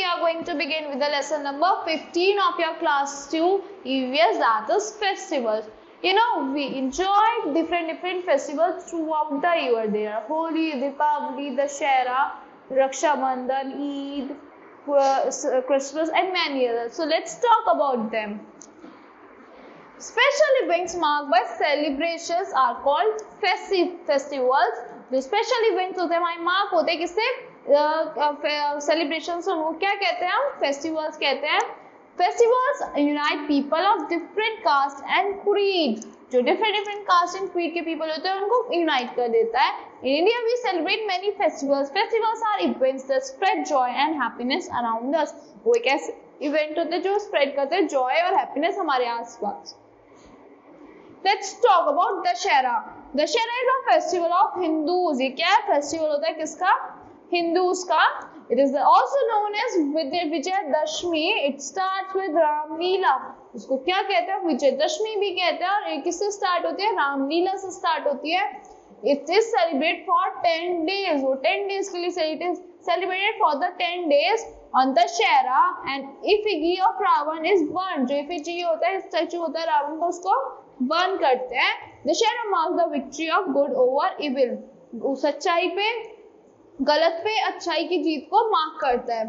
are going to begin with the lesson number 15 of your class 2 EVS, that is festivals. You know, we enjoy different festivals throughout the year. There are Holi, Deepavali, Dussehra, Raksha Bandhan, Eid, Christmas and many others. So let's talk about them. Special events marked by celebrations are called festivals. जो special events होते हैं हमारे mark होते हैं किससे, celebrations, उनको क्या कहते हैं हम, फेस्टिवल्स कहते हैं. Festivals unite people of different caste and creed. जो डिफरेंट कास्ट एंड क्रीड के पीपल होते हैं उनको यूनाइट कर देता है. In India we celebrate many festivals. Festivals are events that spread joy and happiness around us. वो एक ऐसे इवेंट होते हैं जो स्प्रेड करते हैं जॉय और हैप्पीनेस हमारे आसपास. Let's talk about Dussehra. Dussehra is a festival of Hindus. ये क्या है, फेस्टिवल होता है किसका, हिंदूज का. It is also known as Vijayadashami. It starts with Ramlila. उसको क्या कहते हैं, विजयदशमी भी कहते हैं. और किससे स्टार्ट होती है, रामलीला से स्टार्ट होती है. It is celebrated for 10 days. वो 10 days के लिए celebrated for the 10 days on Dussehra. And effigy of Ravan is burned. जो effigy होता है, स्टैचू होता है रावण का, उसको बर्न करते हैं. Dussehra marks the victory of good over evil. सच्चाई पे गलत पे अच्छाई की जीत को मार्क करता है.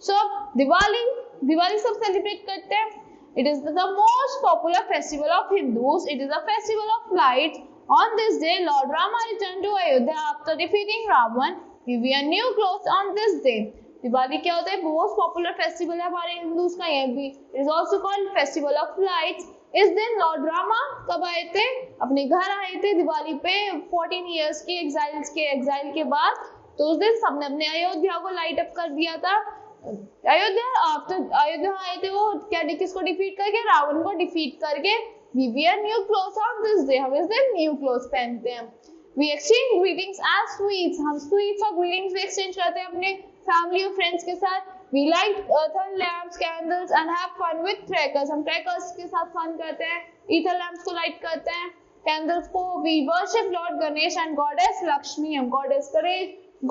सो दिवाली सब सेलिब्रेट करते हैं. It is the most popular festival of Hindus. It is a festival of light. On this day lord Rama return to Ayodhya after defeating Ravana. We wear new clothes on this day. Diwali क्या होता है, most popular festival है हमारे Hindus का. ये भी it is also called festival of lights. इस दिन लॉर्ड रामा कब आए थे, अपने घर आए थे दिवाली पे 14 इयर्स की एग्जाइल के बाद. तो उस दिन सबने अपने अयोध्या को लाइट अप कर दिया था. अयोध्या आए थे वो क्या, किसको डिफीट करके, रावण को डिफीट करके. We wear new clothes on this day. हम इस दिन न्यू क्लोथ्स पहनते हैं. We exchange greetings as sweets. हम स्वीट्स और ग्रीटिंग्स भी एक्सचेंज करते हैं अपने फैमिली और फ्रेंड्स के साथ. We light earthen lamps, candles and have fun with crackers. हम crackers के साथ फन करते हैं. Ether lamps को लाइट करते हैं, candles को. We worship Lord Ganesh and Goddess Lakshmi. हम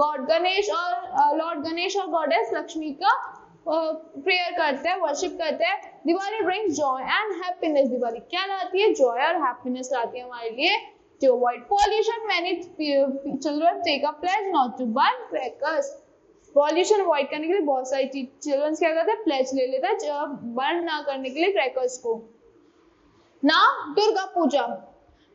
God Ganesh और Lord Ganesh और Goddess Lakshmi का प्रेयर करते हैं, वर्शिप करते हैं. Diwali brings joy and happiness. Diwali क्या लाती है, joy और happiness लाती है हमारे लिए. To avoid pollution, many children take a pledge not to burn crackers. Pollution avoid करने के लिए बहुत सारी चिल्ड्रन क्या करते हैं, प्लेज ले लेते हैं बर्न ना करने के लिए क्रैकर्स को. Now Durga Puja.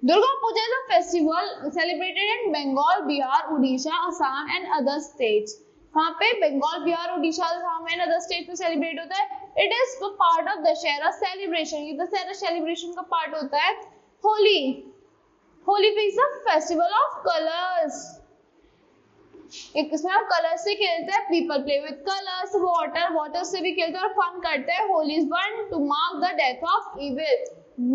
Durga Puja is a festival celebrated in Bengal, Bihar, Orissa, Assam and other states. वहाँ पे Bengal, Bihar, Orissa, Assam and other states में सेलिब्रेट होता है. It is part of Dussehra celebration. ये दशहरा सेलिब्रेशन का पार्ट होता है. Holi is a festival of colours. इसमें हम कलर से खेलते हैं. People play with colours. Water से भी खेलते हैं और फन करते हैं. Holi is burn to mark the death of evil.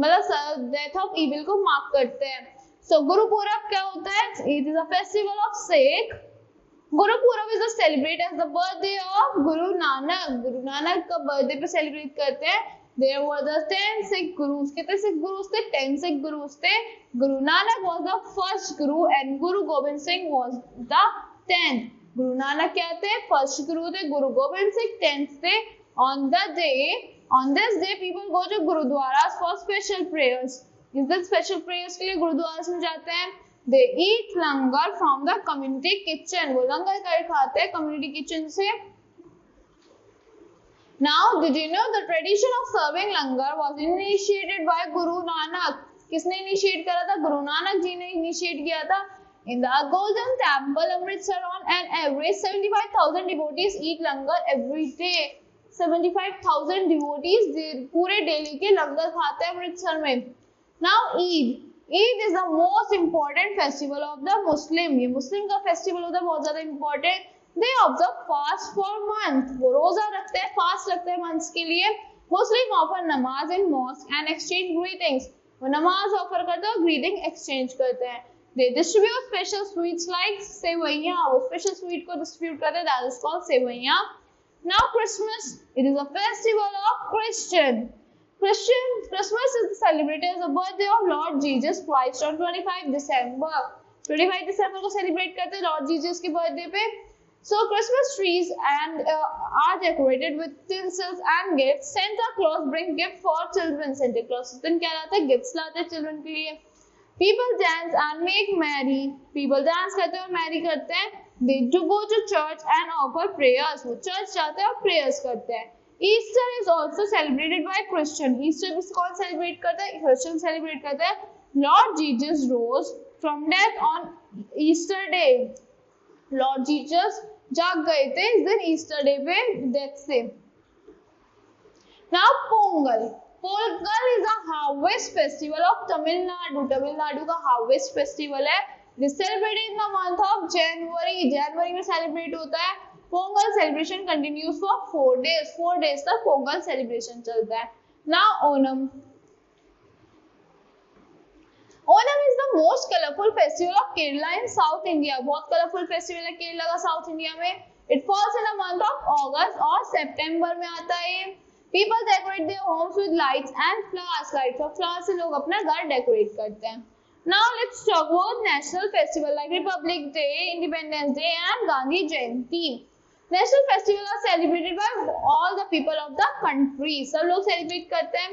मतलब डेथ ऑफ इविल को मार्क करते हैं. सो गुरुपूरब क्या होता है, it is a festival of Sikh. Gurpurab is celebrate as the birthday of Guru Nanak. Guru Nanak का बर्थडे पे सेलिब्रेट करते हैं. There were the 10 Sikh gurus. कितने सिख गुरुज थे, 10 सिख गुरुज थे. Guru Nanak was the first guru and Guru Gobind Singh was the 10th. Guru Nanak क्या थे, फर्स्ट गुरु थे. गुरु गोबिंद सिंह 10th थे. On this day people go to gurudwaras for special prayers. इस दिन स्पेशल प्रेयर्स के लिए गुरुद्वारा में जाते हैं. They eat langar from the community kitchen. वो लंगर कर खाते हैं कम्युनिटी किचन से. Now, did you know the tradition of serving langar was initiated by Guru Nanak? किसने इनिशिएट करा था, गुरु नानक जी ने इनिशिएट किया था. In the Golden Temple, Amritsar, on an average 75,000 devotees eat langar every day. 75,000 devotees पूरे daily के लंगर खाते हैं अमृतसर में. Now, Eid is the most important festival of the Muslim. ये मुस्लिम का फेस्टिवल होता है, बहुत ज्यादा important. They observe fast for month. वो रोजा रखते हैं, फास्ट रखते हैं मंथ्स के लिए. Muslim offer नमाज in mosque and exchange greetings. वो नमाज ऑफर करते हैं और ग्रीटिंग एक्सचेंज करते हैं. They distribute special sweets like सेवइयां. वो स्पेशल स्वीट को डिस्ट्रीब्यूट करते हैं, that is called सेवइयां. Now Christmas, it is a festival of Christmas is celebrated as the birthday of Lord Jesus Christ on 25 December. 25 दिसंबर को celebrate करते हैं Lord Jesus के birthday पे. So Christmas trees and are decorated with tinsels and gifts. Santa Claus brings gifts for children. Santa Claus उस दिन क्या लाता है? Gifts लाते हैं children के लिए. People dance and make merry. People dance करते हैं और merry करते हैं. They do go to church and offer prayers. वो church जाते हैं और prayers करते हैं. Easter is also celebrated by Christian. Easter भी कौन celebrate करता है? Christian celebrate करते हैं. Lord Jesus rose from death on Easter day. Lord Jesus जाग गए थे इस दिन ईस्टर डे पे डेथ से. Now Pongal. Pongal is a harvest festival of Tamil Nadu. Tamil Nadu का हार्वेस्ट फेस्टिवल है. It is celebrated in the month of January. जनवरी में सेलिब्रेट होता है. Pongal celebration continues for 4 days. 4 days तक पोंगल सेलिब्रेशन चलता है. Now Onam. Onam is the most colourful festival of Kerala in south India. बहुत कलरफुल फेस्टिवल है केरला का साउथ इंडिया में. It falls in the month of August और सितंबर में आता है. People decorate their homes with lights and flowers. Lights और फ्लावर्स से लोग अपना घर डेकोरेट करते हैं. Now let's talk about national festival like Republic Day, Independence Day and Gandhi Jayanti. National festival are celebrated by all the people of the country. सब लोग celebrate करते हैं.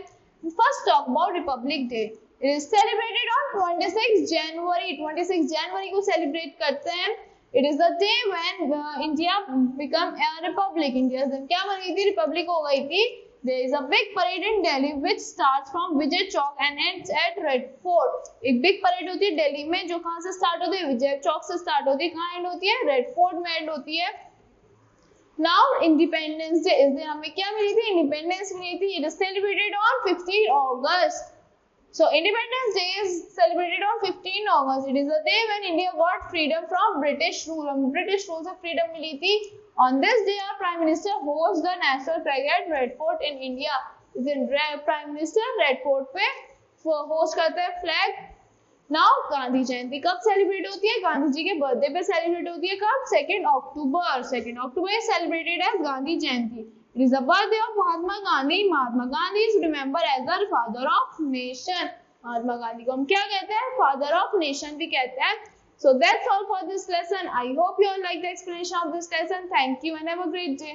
First talk about Republic day. It is celebrated on 26 January. 26 January को celebrate करते हैं. It is the day when India become a republic. India दिन क्या बन गई थी? Republic हो गई थी. There is a big parade in Delhi which starts from Vijay Chowk and ends at Red Fort. एक big parade होती है दिल्ली में जो कहाँ से start होती है? विजय चौक से start होती है. कहाँ end होती है? Red Fort में end होती है. Now Independence Day. इस दिन हमें क्या मिली थी? Independence मिली थी. It is celebrated on 15 August. So Independence Day is celebrated on 15 August. It is the day when India got freedom from British rule. British rule से freedom मिली थी. On this day, our Prime Minister hosts the national flag at Red Fort in India. इस दिन Prime Minister Red Fort पे host करते हैं flag. Now Gandhi जयंती कब celebrate होती है? गांधी जी के birthday पे celebrate होती है. कब? 2nd October. 2nd October is celebrated as Gandhi Jayanti. It is the birthday of Mahatma Gandhi. Mahatma Gandhi is remembered as the father of nation. Mahatma Gandhi को हम क्या कहते हैं? Father of nation भी कहते हैं. So that's all for this lesson. I hope you all like the explanation of this lesson. Thank you and have a great day.